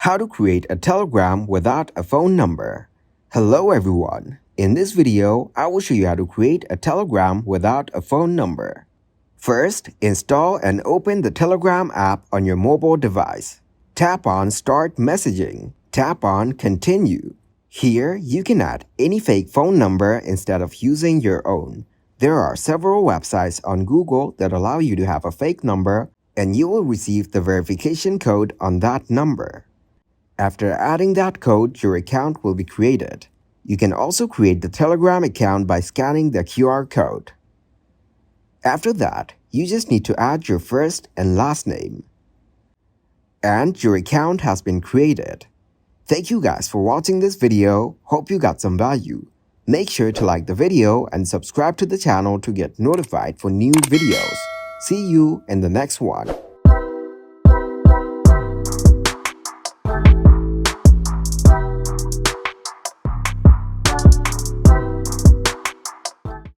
How to create a Telegram without a phone number. Hello everyone. In this video, I will show you how to create a Telegram without a phone number. First, install and open the Telegram app on your mobile device. Tap on Start Messaging. Tap on Continue. Here, you can add any fake phone number instead of using your own. There are several websites on Google that allow you to have a fake number, and you will receive the verification code on that number. After adding that code, your account will be created. You can also create the Telegram account by scanning the QR code. After that, you just need to add your first and last name. And your account has been created. Thank you guys for watching this video. Hope you got some value. Make sure to like the video and subscribe to the channel to get notified for new videos. See you in the next one.